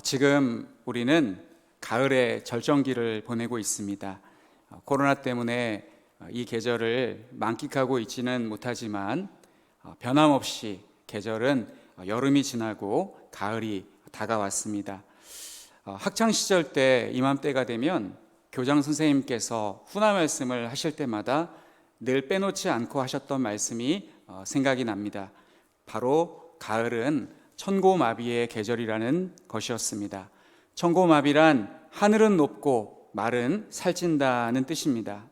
지금 우리는 가을의 절정기를 보내고 있습니다. 코로나 때문에 이 계절을 만끽하고 있지는 못하지만 변함없이 계절은 여름이 지나고 가을이 다가왔습니다. 학창 시절 때 이맘때가 되면 교장 선생님께서 훈화 말씀을 하실 때마다 늘 빼놓지 않고 하셨던 말씀이 생각이 납니다. 바로 가을은 천고마비의 계절이라는 것이었습니다. 천고마비란 하늘은 높고 말은 살찐다는 뜻입니다.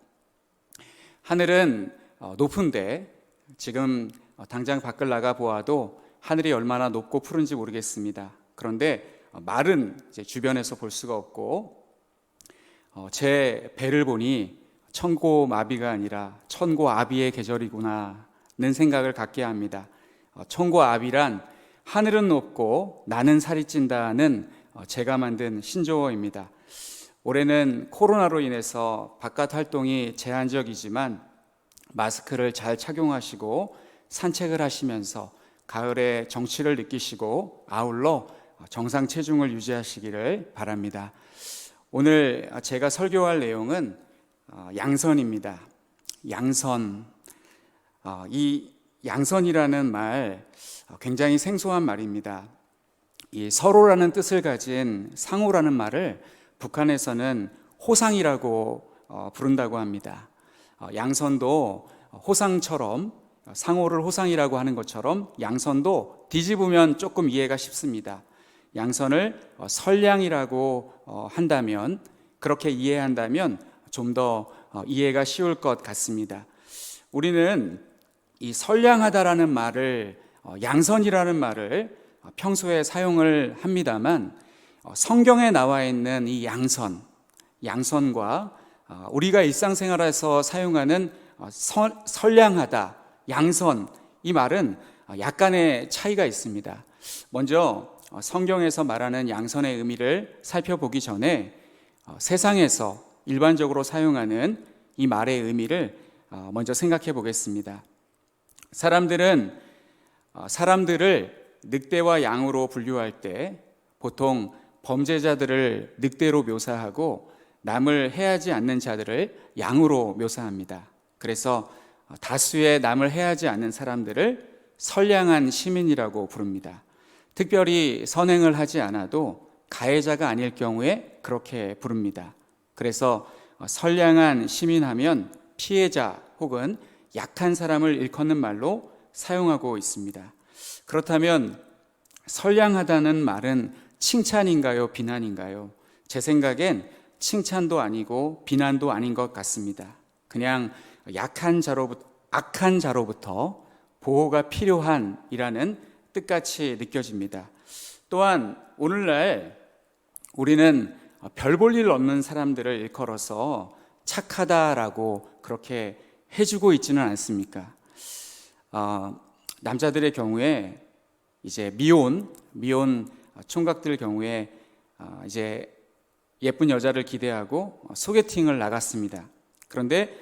하늘은 높은데 지금 당장 밖을 나가 보아도 하늘이 얼마나 높고 푸른지 모르겠습니다. 그런데 말은 이제 주변에서 볼 수가 없고 제 배를 보니 천고마비가 아니라 천고아비의 계절이구나는 생각을 갖게 합니다. 천고아비란 하늘은 높고 나는 살이 찐다는 제가 만든 신조어입니다. 올해는 코로나로 인해서 바깥 활동이 제한적이지만 마스크를 잘 착용하시고 산책을 하시면서 가을의 정취를 느끼시고 아울러 정상 체중을 유지하시기를 바랍니다. 오늘 제가 설교할 내용은 양선입니다. 양선. 이 양선이라는 말 굉장히 생소한 말입니다. 이 서로라는 뜻을 가진 상호라는 말을 북한에서는 호상이라고 부른다고 합니다. 양선도 호상처럼 상호를 호상이라고 하는 것처럼 양선도 뒤집으면 조금 이해가 쉽습니다. 양선을 선량이라고 한다면, 그렇게 이해한다면 좀 더 이해가 쉬울 것 같습니다. 우리는 이 선량하다라는 말을, 양선이라는 말을 평소에 사용을 합니다만 성경에 나와 있는 이 양선과 우리가 일상생활에서 사용하는 선량하다, 양선, 이 말은 약간의 차이가 있습니다. 먼저 성경에서 말하는 양선의 의미를 살펴보기 전에 세상에서 일반적으로 사용하는 이 말의 의미를 먼저 생각해 보겠습니다. 사람들은 사람들을 늑대와 양으로 분류할 때 보통 범죄자들을 늑대로 묘사하고 남을 해하지 않는 자들을 양으로 묘사합니다. 그래서 다수의 남을 해하지 않는 사람들을 선량한 시민이라고 부릅니다. 특별히 선행을 하지 않아도 가해자가 아닐 경우에 그렇게 부릅니다. 그래서 선량한 시민하면 피해자 혹은 약한 사람을 일컫는 말로 사용하고 있습니다. 그렇다면 선량하다는 말은 칭찬인가요, 비난인가요? 제 생각엔 칭찬도 아니고 비난도 아닌 것 같습니다. 그냥 악한 자로부터 보호가 필요한이라는 뜻같이 느껴집니다. 또한 오늘날 우리는 별 볼 일 없는 사람들을 일컬어서 착하다라고 그렇게 해주고 있지는 않습니까? 남자들의 경우에 이제 미혼 총각들 경우에 이제 예쁜 여자를 기대하고 소개팅을 나갔습니다. 그런데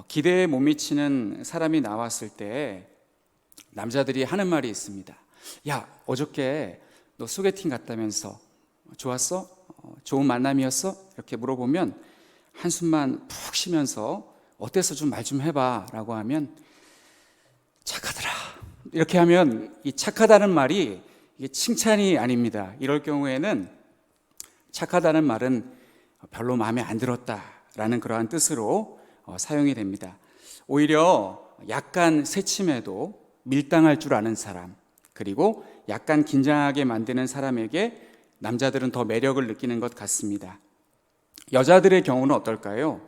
기대에 못 미치는 사람이 나왔을 때 남자들이 하는 말이 있습니다. 야, 어저께 너 소개팅 갔다면서 좋았어? 좋은 만남이었어? 이렇게 물어보면 한숨만 푹 쉬면서 어때서 좀 말 좀 해봐 라고 하면 착하더라 이렇게 하면 이 착하다는 말이 이게 칭찬이 아닙니다. 이럴 경우에는 착하다는 말은 별로 마음에 안 들었다라는 그러한 뜻으로 사용이 됩니다. 오히려 약간 새침해도 밀당할 줄 아는 사람, 그리고 약간 긴장하게 만드는 사람에게 남자들은 더 매력을 느끼는 것 같습니다. 여자들의 경우는 어떨까요?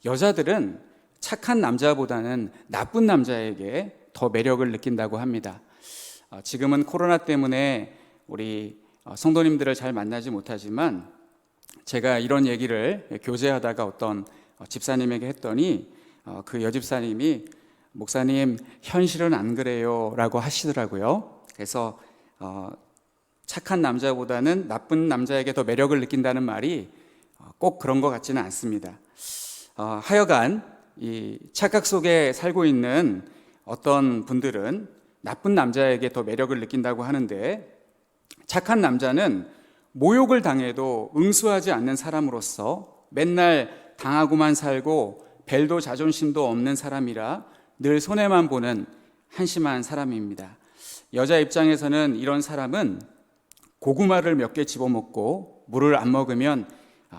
여자들은 착한 남자보다는 나쁜 남자에게 더 매력을 느낀다고 합니다. 지금은 코로나 때문에 우리 성도님들을 잘 만나지 못하지만 제가 이런 얘기를 교제하다가 어떤 집사님에게 했더니 그 여집사님이 목사님 현실은 안 그래요 라고 하시더라고요. 그래서 착한 남자보다는 나쁜 남자에게 더 매력을 느낀다는 말이 꼭 그런 것 같지는 않습니다. 하여간 이 착각 속에 살고 있는 어떤 분들은 나쁜 남자에게 더 매력을 느낀다고 하는데 착한 남자는 모욕을 당해도 응수하지 않는 사람으로서 맨날 당하고만 살고 벨도 자존심도 없는 사람이라 늘 손해만 보는 한심한 사람입니다. 여자 입장에서는 이런 사람은 고구마를 몇 개 집어먹고 물을 안 먹으면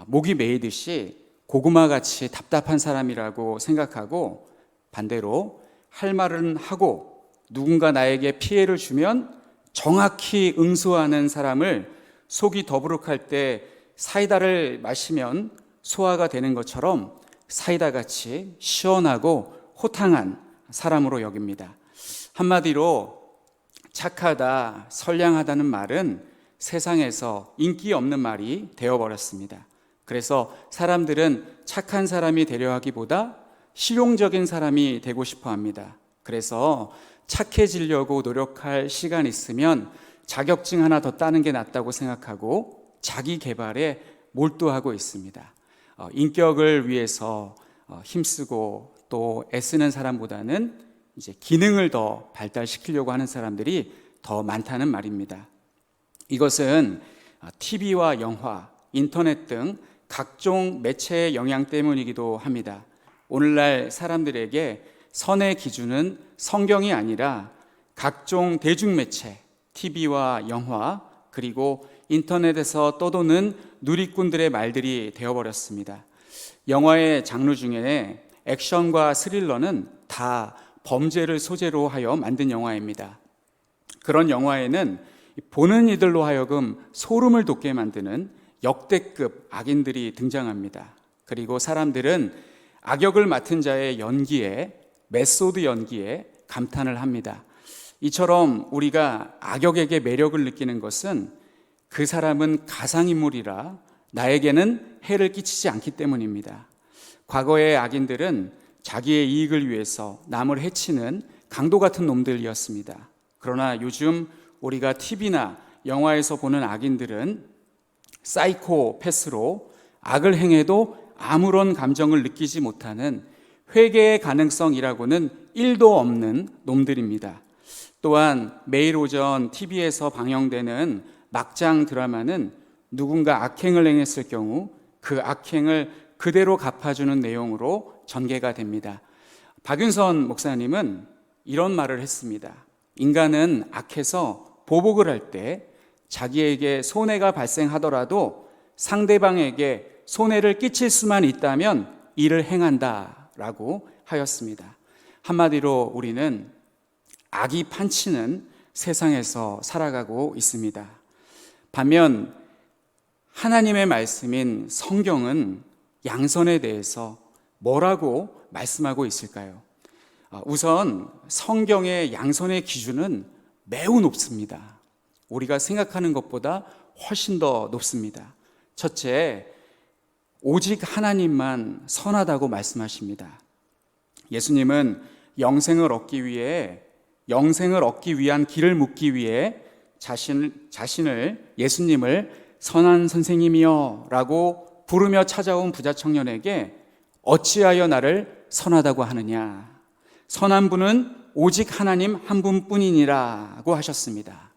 목이 메이듯이 고구마같이 답답한 사람이라고 생각하고, 반대로 할 말은 하고 누군가 나에게 피해를 주면 정확히 응수하는 사람을 속이 더부룩할 때 사이다를 마시면 소화가 되는 것처럼 사이다같이 시원하고 호탕한 사람으로 여깁니다. 한마디로 착하다, 선량하다는 말은 세상에서 인기 없는 말이 되어버렸습니다. 그래서 사람들은 착한 사람이 되려 하기보다 실용적인 사람이 되고 싶어 합니다. 그래서 착해지려고 노력할 시간 있으면 자격증 하나 더 따는 게 낫다고 생각하고 자기 개발에 몰두하고 있습니다. 인격을 위해서 힘쓰고 또 애쓰는 사람보다는 이제 기능을 더 발달시키려고 하는 사람들이 더 많다는 말입니다. 이것은 TV와 영화, 인터넷 등 각종 매체의 영향 때문이기도 합니다. 오늘날 사람들에게 선의 기준은 성경이 아니라 각종 대중매체, TV와 영화, 그리고 인터넷에서 떠도는 누리꾼들의 말들이 되어버렸습니다. 영화의 장르 중에 액션과 스릴러는 다 범죄를 소재로 하여 만든 영화입니다. 그런 영화에는 보는 이들로 하여금 소름을 돋게 만드는 역대급 악인들이 등장합니다. 그리고 사람들은 악역을 맡은 자의 연기에, 메소드 연기에 감탄을 합니다. 이처럼 우리가 악역에게 매력을 느끼는 것은 그 사람은 가상인물이라 나에게는 해를 끼치지 않기 때문입니다. 과거의 악인들은 자기의 이익을 위해서 남을 해치는 강도 같은 놈들이었습니다. 그러나 요즘 우리가 TV나 영화에서 보는 악인들은 사이코패스로 악을 행해도 아무런 감정을 느끼지 못하는 회개의 가능성이라고는 1도 없는 놈들입니다. 또한 매일 오전 TV에서 방영되는 막장 드라마는 누군가 악행을 행했을 경우 그 악행을 그대로 갚아주는 내용으로 전개가 됩니다. 박윤선 목사님은 이런 말을 했습니다. 인간은 악해서 보복을 할 때 자기에게 손해가 발생하더라도 상대방에게 손해를 끼칠 수만 있다면 이를 행한다라고 하였습니다. 한마디로 우리는 악이 판치는 세상에서 살아가고 있습니다. 반면 하나님의 말씀인 성경은 양선에 대해서 뭐라고 말씀하고 있을까요? 우선 성경의 양선의 기준은 매우 높습니다. 우리가 생각하는 것보다 훨씬 더 높습니다. 첫째, 오직 하나님만 선하다고 말씀하십니다. 예수님은 영생을 얻기 위한 길을 묻기 위해 예수님을 선한 선생님이여 라고 부르며 찾아온 부자 청년에게 어찌하여 나를 선하다고 하느냐, 선한 분은 오직 하나님 한 분뿐이니라고 하셨습니다.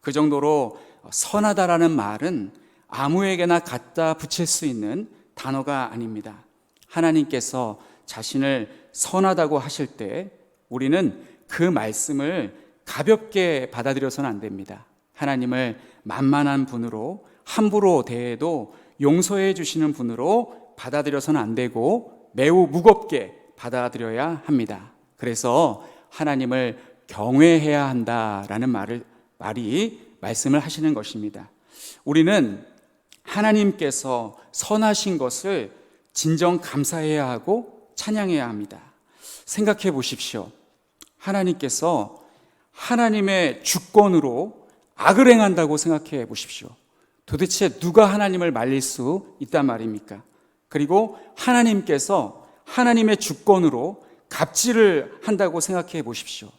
그 정도로 선하다라는 말은 아무에게나 갖다 붙일 수 있는 단어가 아닙니다. 하나님께서 자신을 선하다고 하실 때 우리는 그 말씀을 가볍게 받아들여서는 안 됩니다. 하나님을 만만한 분으로, 함부로 대해도 용서해 주시는 분으로 받아들여서는 안 되고 매우 무겁게 받아들여야 합니다. 그래서 하나님을 경외해야 한다라는 말씀을 하시는 것입니다. 우리는 하나님께서 선하신 것을 진정 감사해야 하고 찬양해야 합니다. 생각해 보십시오. 하나님께서 하나님의 주권으로 악을 행한다고 생각해 보십시오. 도대체 누가 하나님을 말릴 수 있단 말입니까? 그리고 하나님께서 하나님의 주권으로 갑질을 한다고 생각해 보십시오.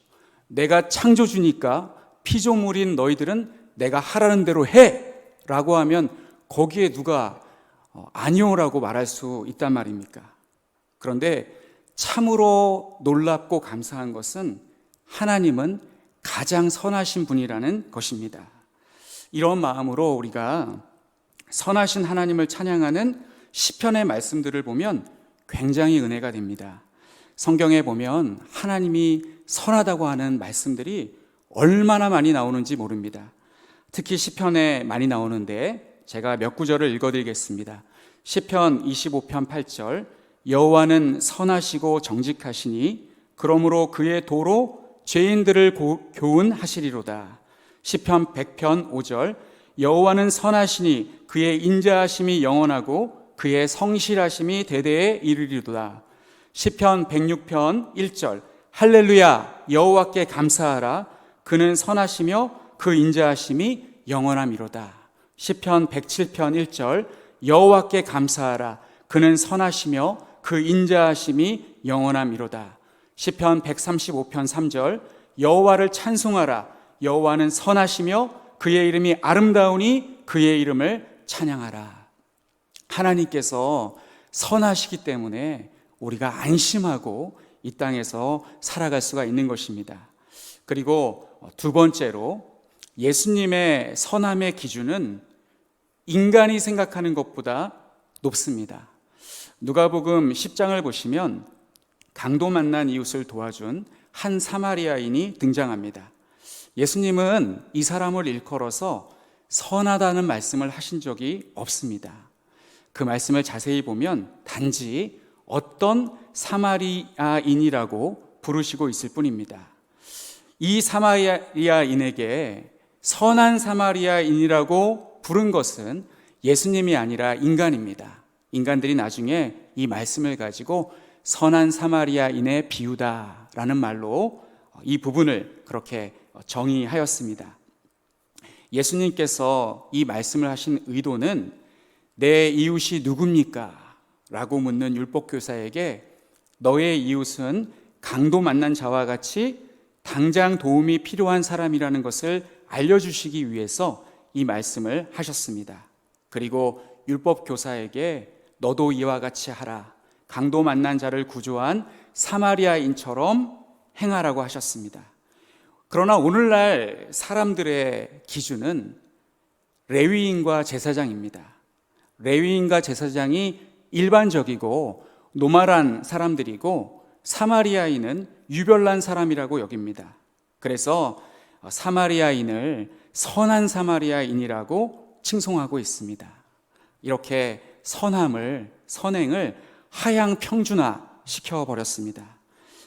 내가 창조주니까 피조물인 너희들은 내가 하라는 대로 해! 라고 하면 거기에 누가 아니오라고 말할 수 있단 말입니까? 그런데 참으로 놀랍고 감사한 것은 하나님은 가장 선하신 분이라는 것입니다. 이런 마음으로 우리가 선하신 하나님을 찬양하는 시편의 말씀들을 보면 굉장히 은혜가 됩니다. 성경에 보면 하나님이 선하다고 하는 말씀들이 얼마나 많이 나오는지 모릅니다. 특히 시편에 많이 나오는데 제가 몇 구절을 읽어드리겠습니다. 시편 25편 8절, 여호와는 선하시고 정직하시니 그러므로 그의 도로 죄인들을 교훈하시리로다. 시편 100편 5절, 여호와는 선하시니 그의 인자하심이 영원하고 그의 성실하심이 대대에 이르리로다. 시편 106편 1절, 할렐루야 여호와께 감사하라 그는 선하시며 그 인자하심이 영원함이로다. 시편 107편 1절, 여호와께 감사하라 그는 선하시며 그 인자하심이 영원함이로다. 시편 135편 3절, 여호와를 찬송하라 여호와는 선하시며 그의 이름이 아름다우니 그의 이름을 찬양하라. 하나님께서 선하시기 때문에 우리가 안심하고 이 땅에서 살아갈 수가 있는 것입니다. 그리고 두 번째로 예수님의 선함의 기준은 인간이 생각하는 것보다 높습니다. 누가복음 10장을 보시면 강도 만난 이웃을 도와준 한 사마리아인이 등장합니다. 예수님은 이 사람을 일컬어서 선하다는 말씀을 하신 적이 없습니다. 그 말씀을 자세히 보면 단지 어떤 사마리아인이라고 부르시고 있을 뿐입니다. 이 사마리아인에게 선한 사마리아인이라고 부른 것은 예수님이 아니라 인간입니다. 인간들이 나중에 이 말씀을 가지고 선한 사마리아인의 비유다라는 말로 이 부분을 그렇게 정의하였습니다. 예수님께서 이 말씀을 하신 의도는 내 이웃이 누굽니까? 라고 묻는 율법교사에게 너의 이웃은 강도 만난 자와 같이 당장 도움이 필요한 사람이라는 것을 알려주시기 위해서 이 말씀을 하셨습니다. 그리고 율법교사에게 너도 이와 같이 하라. 강도 만난 자를 구조한 사마리아인처럼 행하라고 하셨습니다. 그러나 오늘날 사람들의 기준은 레위인과 제사장입니다. 레위인과 제사장이 일반적이고 노말한 사람들이고 사마리아인은 유별난 사람이라고 여깁니다. 그래서 사마리아인을 선한 사마리아인이라고 칭송하고 있습니다. 이렇게 선행을 하향 평준화 시켜버렸습니다.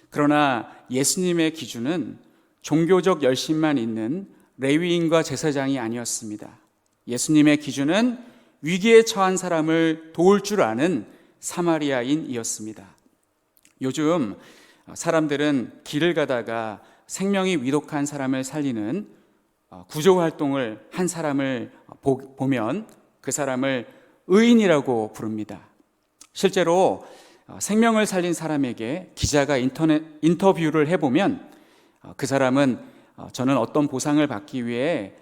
그러나 예수님의 기준은 종교적 열심만 있는 레위인과 제사장이 아니었습니다. 예수님의 기준은 위기에 처한 사람을 도울 줄 아는 사마리아인이었습니다. 요즘 사람들은 길을 가다가 생명이 위독한 사람을 살리는 구조활동을 한 사람을 보면 그 사람을 의인이라고 부릅니다. 실제로 생명을 살린 사람에게 기자가 인터뷰를 해보면 그 사람은 저는 어떤 보상을 받기 위해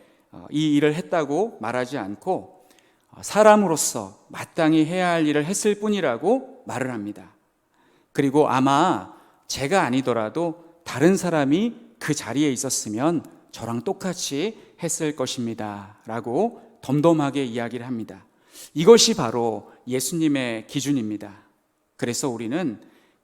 이 일을 했다고 말하지 않고 사람으로서 마땅히 해야 할 일을 했을 뿐이라고 말을 합니다. 그리고 아마 제가 아니더라도 다른 사람이 그 자리에 있었으면 저랑 똑같이 했을 것입니다 라고 덤덤하게 이야기를 합니다. 이것이 바로 예수님의 기준입니다. 그래서 우리는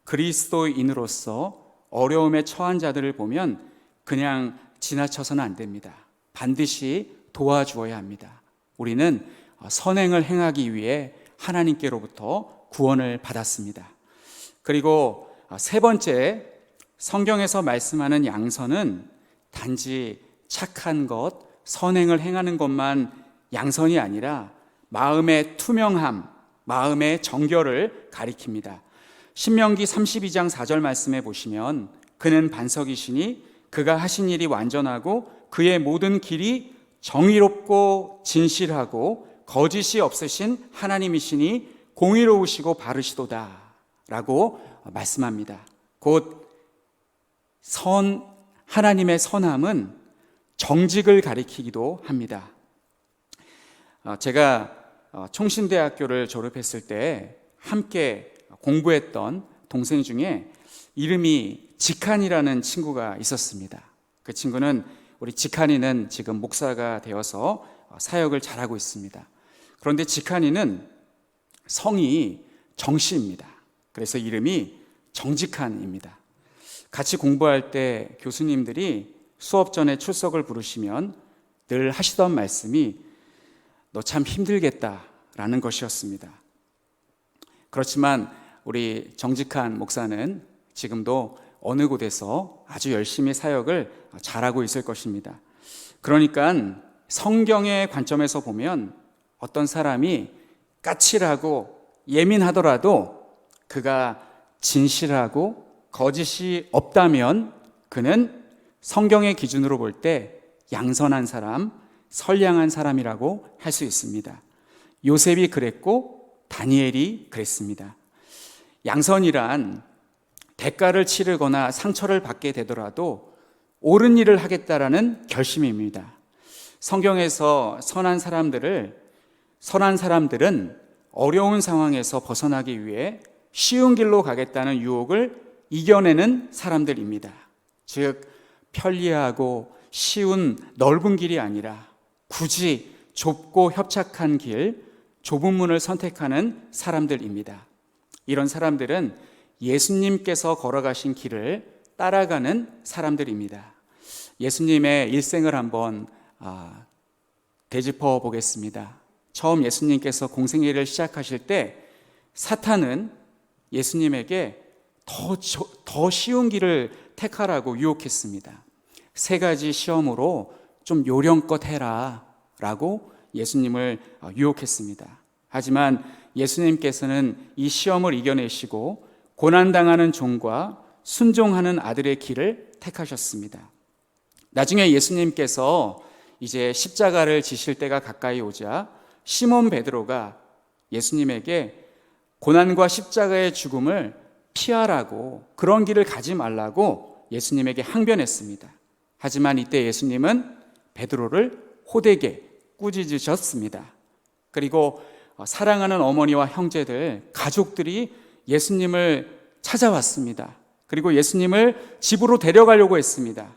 그리스도인으로서 어려움에 처한 자들을 보면 그냥 지나쳐서는 안 됩니다. 반드시 도와주어야 합니다. 우리는 선행을 행하기 위해 하나님께로부터 구원을 받았습니다. 그리고 세 번째, 성경에서 말씀하는 양선은 단지 착한 것, 선행을 행하는 것만 양선이 아니라 마음의 투명함, 마음의 정결을 가리킵니다. 신명기 32장 4절 말씀에 보시면 그는 반석이시니 그가 하신 일이 완전하고 그의 모든 길이 정의롭고 진실하고 거짓이 없으신 하나님이시니 공의로우시고 바르시도다 라고 말씀합니다. 곧 하나님의 선함은 정직을 가리키기도 합니다. 제가 총신대학교를 졸업했을 때 함께 공부했던 동생 중에 이름이 직한이라는 친구가 있었습니다. 그 친구는 우리 직한이는 지금 목사가 되어서 사역을 잘하고 있습니다. 그런데 지칸이는 성이 정씨입니다. 그래서 이름이 정직한입니다. 같이 공부할 때 교수님들이 수업 전에 출석을 부르시면 늘 하시던 말씀이 너 참 힘들겠다라는 것이었습니다. 그렇지만 우리 정직한 목사는 지금도 어느 곳에서 아주 열심히 사역을 잘하고 있을 것입니다. 그러니까 성경의 관점에서 보면 어떤 사람이 까칠하고 예민하더라도 그가 진실하고 거짓이 없다면 그는 성경의 기준으로 볼 때 양선한 사람, 선량한 사람이라고 할 수 있습니다. 요셉이 그랬고 다니엘이 그랬습니다. 양선이란 대가를 치르거나 상처를 받게 되더라도 옳은 일을 하겠다라는 결심입니다. 성경에서 선한 사람들은 어려운 상황에서 벗어나기 위해 쉬운 길로 가겠다는 유혹을 이겨내는 사람들입니다. 즉 편리하고 쉬운 넓은 길이 아니라 굳이 좁고 협착한 길, 좁은 문을 선택하는 사람들입니다. 이런 사람들은 예수님께서 걸어가신 길을 따라가는 사람들입니다. 예수님의 일생을 한번 되짚어 보겠습니다. 처음 예수님께서 공생애를 시작하실 때 사탄은 예수님에게 더 쉬운 길을 택하라고 유혹했습니다. 3가지 시험으로 좀 요령껏 해라 라고 예수님을 유혹했습니다. 하지만 예수님께서는 이 시험을 이겨내시고 고난당하는 종과 순종하는 아들의 길을 택하셨습니다. 나중에 예수님께서 이제 십자가를 지실 때가 가까이 오자 시몬 베드로가 예수님에게 고난과 십자가의 죽음을 피하라고, 그런 길을 가지 말라고 예수님에게 항변했습니다. 하지만 이때 예수님은 베드로를 호되게 꾸짖으셨습니다. 그리고 사랑하는 어머니와 형제들, 가족들이 예수님을 찾아왔습니다. 그리고 예수님을 집으로 데려가려고 했습니다.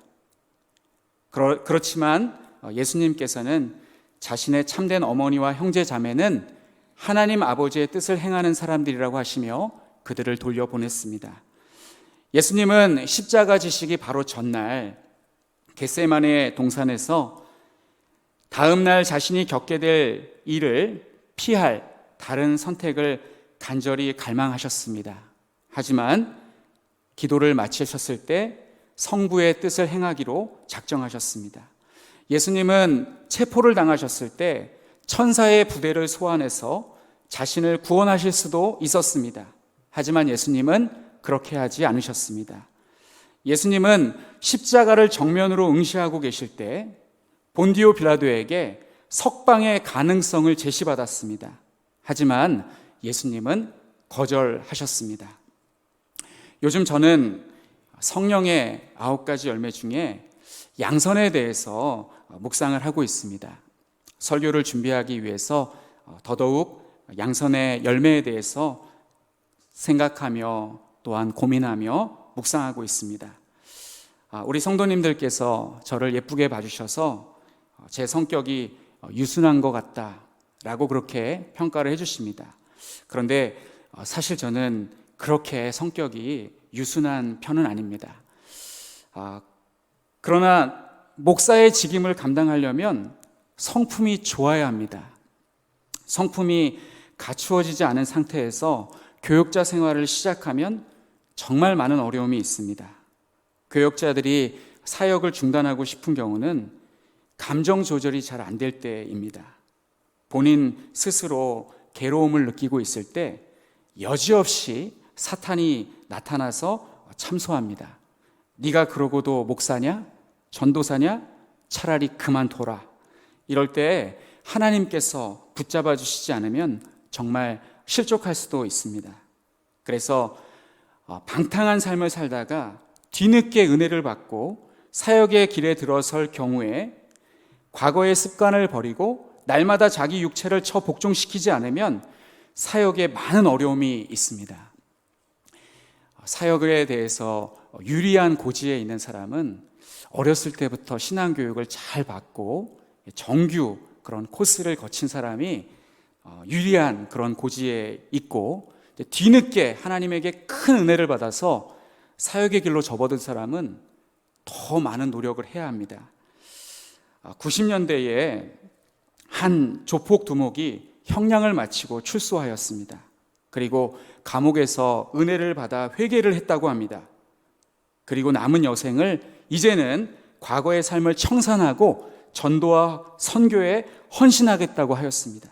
그렇지만 예수님께서는 자신의 참된 어머니와 형제 자매는 하나님 아버지의 뜻을 행하는 사람들이라고 하시며 그들을 돌려보냈습니다. 예수님은 십자가 지시기 바로 전날 겟세마네 동산에서 다음 날 자신이 겪게 될 일을 피할 다른 선택을 간절히 갈망하셨습니다. 하지만 기도를 마치셨을 때 성부의 뜻을 행하기로 작정하셨습니다. 예수님은 체포를 당하셨을 때 천사의 부대를 소환해서 자신을 구원하실 수도 있었습니다. 하지만 예수님은 그렇게 하지 않으셨습니다. 예수님은 십자가를 정면으로 응시하고 계실 때 본디오 빌라도에게 석방의 가능성을 제시받았습니다. 하지만 예수님은 거절하셨습니다. 요즘 저는 성령의 9가지 열매 중에 양선에 대해서 묵상을 하고 있습니다. 설교를 준비하기 위해서 더더욱 양선의 열매에 대해서 생각하며 또한 고민하며 묵상하고 있습니다. 우리 성도님들께서 저를 예쁘게 봐주셔서 제 성격이 유순한 것 같다라고 그렇게 평가를 해주십니다. 그런데 사실 저는 그렇게 성격이 유순한 편은 아닙니다. 그러나 목사의 직임을 감당하려면 성품이 좋아야 합니다. 성품이 갖추어지지 않은 상태에서 교역자 생활을 시작하면 정말 많은 어려움이 있습니다. 교역자들이 사역을 중단하고 싶은 경우는 감정 조절이 잘 안 될 때입니다. 본인 스스로 괴로움을 느끼고 있을 때 여지없이 사탄이 나타나서 참소합니다. 네가 그러고도 목사냐? 전도사냐? 차라리 그만둬라. 이럴 때 하나님께서 붙잡아 주시지 않으면 정말 실족할 수도 있습니다. 그래서 방탕한 삶을 살다가 뒤늦게 은혜를 받고 사역의 길에 들어설 경우에 과거의 습관을 버리고 날마다 자기 육체를 처 복종시키지 않으면 사역에 많은 어려움이 있습니다. 사역에 대해서 유리한 고지에 있는 사람은 어렸을 때부터 신앙교육을 잘 받고 정규 그런 코스를 거친 사람이 유리한 그런 고지에 있고, 뒤늦게 하나님에게 큰 은혜를 받아서 사역의 길로 접어든 사람은 더 많은 노력을 해야 합니다. 90년대에 한 조폭 두목이 형량을 마치고 출소하였습니다. 그리고 감옥에서 은혜를 받아 회개를 했다고 합니다. 그리고 남은 여생을 이제는 과거의 삶을 청산하고 전도와 선교에 헌신하겠다고 하였습니다.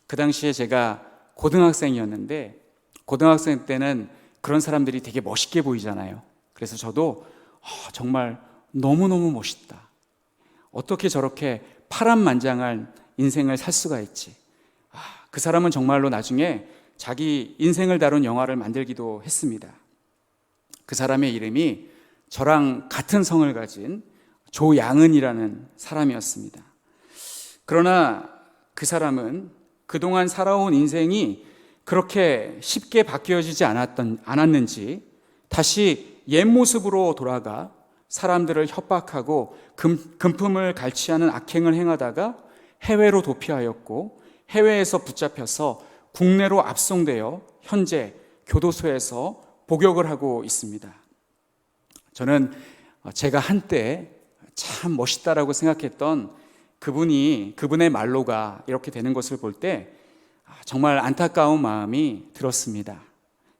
그 당시에 제가 고등학생이었는데, 고등학생 때는 그런 사람들이 되게 멋있게 보이잖아요. 그래서 저도 정말 너무너무 멋있다. 어떻게 저렇게 파란만장한 인생을 살 수가 있지. 그 사람은 정말로 나중에 자기 인생을 다룬 영화를 만들기도 했습니다. 그 사람의 이름이 저랑 같은 성을 가진 조양은이라는 사람이었습니다. 그러나 그 사람은 그동안 살아온 인생이 그렇게 쉽게 바뀌어지지 않았는지 다시 옛 모습으로 돌아가 사람들을 협박하고 금품을 갈취하는 악행을 행하다가 해외로 도피하였고, 해외에서 붙잡혀서 국내로 압송되어 현재 교도소에서 복역을 하고 있습니다. 저는 제가 한때 참 멋있다라고 생각했던 그분의 말로가 이렇게 되는 것을 볼 때 정말 안타까운 마음이 들었습니다.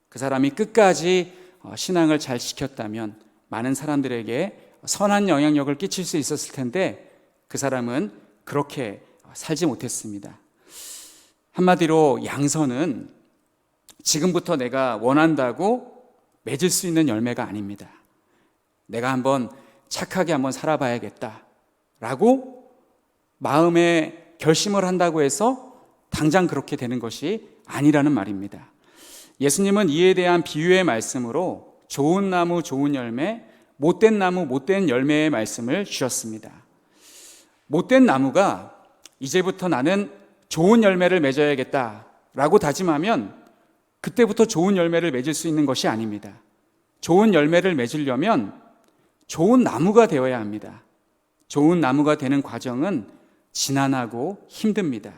그 사람이 끝까지 신앙을 잘 지켰다면 많은 사람들에게 선한 영향력을 끼칠 수 있었을 텐데, 그 사람은 그렇게 살지 못했습니다. 한마디로 양선은 지금부터 내가 원한다고 맺을 수 있는 열매가 아닙니다. 내가 한번 착하게 한번 살아봐야겠다라고 마음에 결심을 한다고 해서 당장 그렇게 되는 것이 아니라는 말입니다. 예수님은 이에 대한 비유의 말씀으로 좋은 나무 좋은 열매, 못된 나무 못된 열매의 말씀을 주셨습니다. 못된 나무가 이제부터 나는 좋은 열매를 맺어야겠다라고 다짐하면 그때부터 좋은 열매를 맺을 수 있는 것이 아닙니다. 좋은 열매를 맺으려면 좋은 나무가 되어야 합니다. 좋은 나무가 되는 과정은 지난하고 힘듭니다.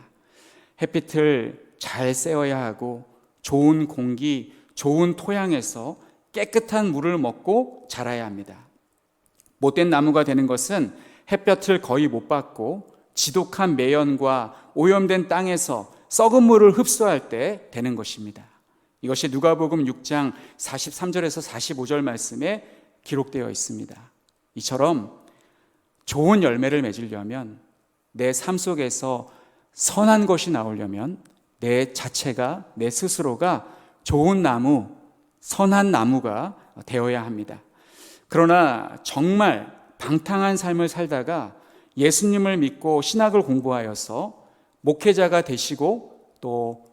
햇빛을 잘 쐬어야 하고, 좋은 공기, 좋은 토양에서 깨끗한 물을 먹고 자라야 합니다. 못된 나무가 되는 것은 햇볕을 거의 못 받고 지독한 매연과 오염된 땅에서 썩은 물을 흡수할 때 되는 것입니다. 이것이 누가복음 6장 43절에서 45절 말씀에 기록되어 있습니다. 이처럼 좋은 열매를 맺으려면, 내 삶 속에서 선한 것이 나오려면 내 자체가, 내 스스로가 좋은 나무, 선한 나무가 되어야 합니다. 그러나 정말 방탕한 삶을 살다가 예수님을 믿고 신학을 공부하여서 목회자가 되시고 또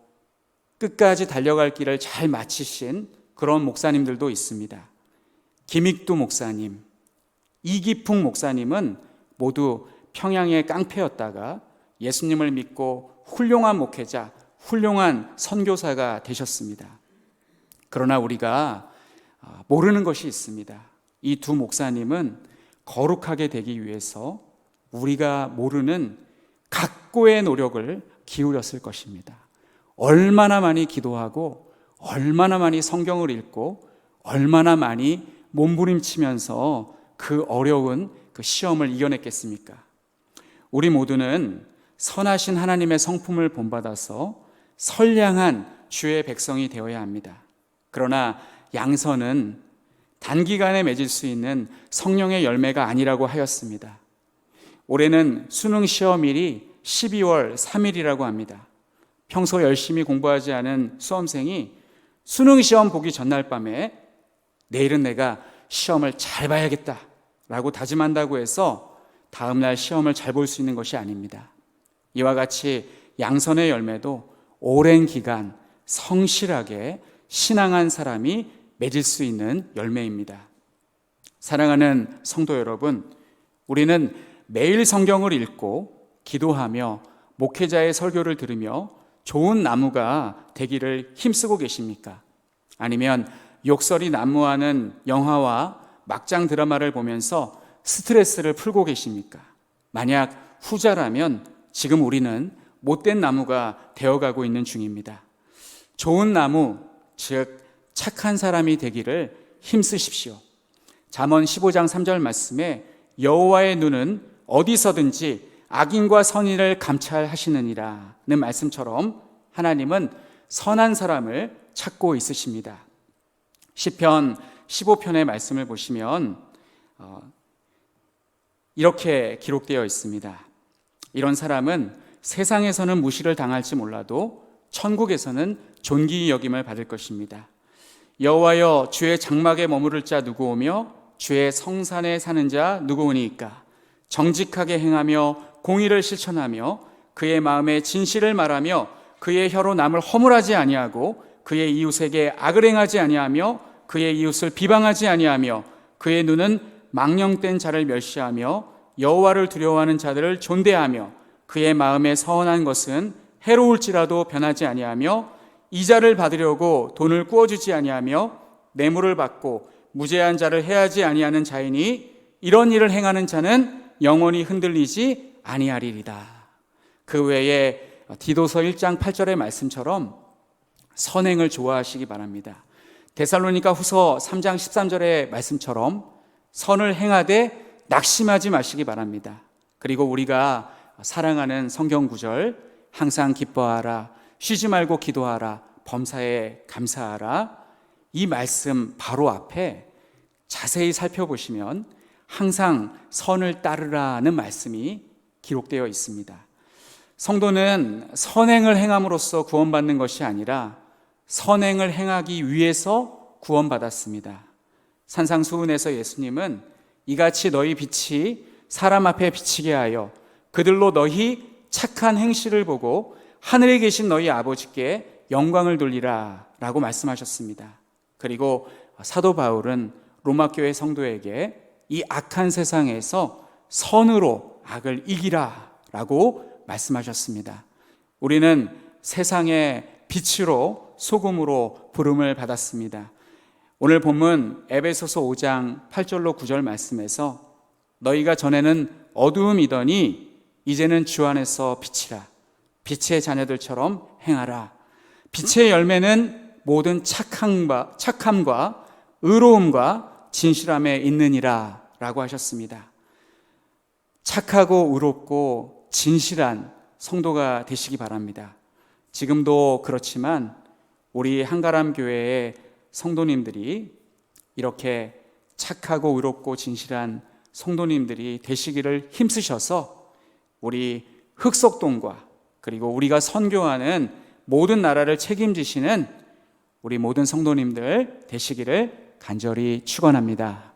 끝까지 달려갈 길을 잘 마치신 그런 목사님들도 있습니다. 김익두 목사님, 이기풍 목사님은 모두 평양의 깡패였다가 예수님을 믿고 훌륭한 목회자, 훌륭한 선교사가 되셨습니다. 그러나 우리가 모르는 것이 있습니다. 이 두 목사님은 거룩하게 되기 위해서 우리가 모르는 각고의 노력을 기울였을 것입니다. 얼마나 많이 기도하고, 얼마나 많이 성경을 읽고, 얼마나 많이 몸부림치면서 그 어려운 그 시험을 이겨냈겠습니까? 우리 모두는 선하신 하나님의 성품을 본받아서 선량한 주의 백성이 되어야 합니다. 그러나 양선은 단기간에 맺을 수 있는 성령의 열매가 아니라고 하였습니다. 올해는 수능 시험일이 12월 3일이라고 합니다. 평소 열심히 공부하지 않은 수험생이 수능 시험 보기 전날 밤에 내일은 내가 시험을 잘 봐야겠다 라고 다짐한다고 해서 다음날 시험을 잘 볼 수 있는 것이 아닙니다. 이와 같이 양선의 열매도 오랜 기간 성실하게 신앙한 사람이 맺을 수 있는 열매입니다. 사랑하는 성도 여러분, 우리는 매일 성경을 읽고 기도하며 목회자의 설교를 들으며 좋은 나무가 되기를 힘쓰고 계십니까? 아니면 욕설이 난무하는 영화와 막장 드라마를 보면서 스트레스를 풀고 계십니까? 만약 후자라면 지금 우리는 못된 나무가 되어가고 있는 중입니다. 좋은 나무, 즉 착한 사람이 되기를 힘쓰십시오. 잠언 15장 3절 말씀에 여호와의 눈은 어디서든지 악인과 선인을 감찰하시느니라는 말씀처럼 하나님은 선한 사람을 찾고 있으십니다. 시편 15편의 말씀을 보시면 이렇게 기록되어 있습니다. 이런 사람은 세상에서는 무시를 당할지 몰라도 천국에서는 존귀 여김을 받을 것입니다. 여호와여, 주의 장막에 머무를 자 누구오며 주의 성산에 사는 자 누구오니까? 정직하게 행하며 공의를 실천하며 그의 마음에 진실을 말하며 그의 혀로 남을 허물하지 아니하고 그의 이웃에게 악을 행하지 아니하며 그의 이웃을 비방하지 아니하며 그의 눈은 망령된 자를 멸시하며 여호와를 두려워하는 자들을 존대하며 그의 마음에 서운한 것은 해로울지라도 변하지 아니하며 이자를 받으려고 돈을 꾸어주지 아니하며 뇌물을 받고 무죄한 자를 해하지 아니하는 자이니 이런 일을 행하는 자는 영원히 흔들리지 아니하리이다. 그 외에 디도서 1장 8절의 말씀처럼 선행을 좋아하시기 바랍니다. 데살로니가 후서 3장 13절의 말씀처럼 선을 행하되 낙심하지 마시기 바랍니다. 그리고 우리가 사랑하는 성경 구절, 항상 기뻐하라, 쉬지 말고 기도하라, 범사에 감사하라, 이 말씀 바로 앞에 자세히 살펴보시면 항상 선을 따르라는 말씀이 기록되어 있습니다. 성도는 선행을 행함으로써 구원받는 것이 아니라 선행을 행하기 위해서 구원받았습니다. 산상수훈에서 예수님은 이같이 너희 빛이 사람 앞에 비치게 하여 그들로 너희 착한 행실을 보고 하늘에 계신 너희 아버지께 영광을 돌리라 라고 말씀하셨습니다. 그리고 사도 바울은 로마교회 성도에게 이 악한 세상에서 선으로 악을 이기라 라고 말씀하셨습니다. 우리는 세상의 빛으로 소금으로 부름을 받았습니다. 오늘 본문 에베소서 5장 8절로 9절 말씀에서 너희가 전에는 어두움이더니 이제는 주 안에서 빛이라, 빛의 자녀들처럼 행하라. 빛의 열매는 모든 착함과 의로움과 진실함에 있느니라 라고 하셨습니다. 착하고 의롭고 진실한 성도가 되시기 바랍니다. 지금도 그렇지만 우리 한가람 교회의 성도님들이 이렇게 착하고 의롭고 진실한 성도님들이 되시기를 힘쓰셔서 우리 흑석동과 그리고 우리가 선교하는 모든 나라를 책임지시는 우리 모든 성도님들 되시기를 간절히 축원합니다.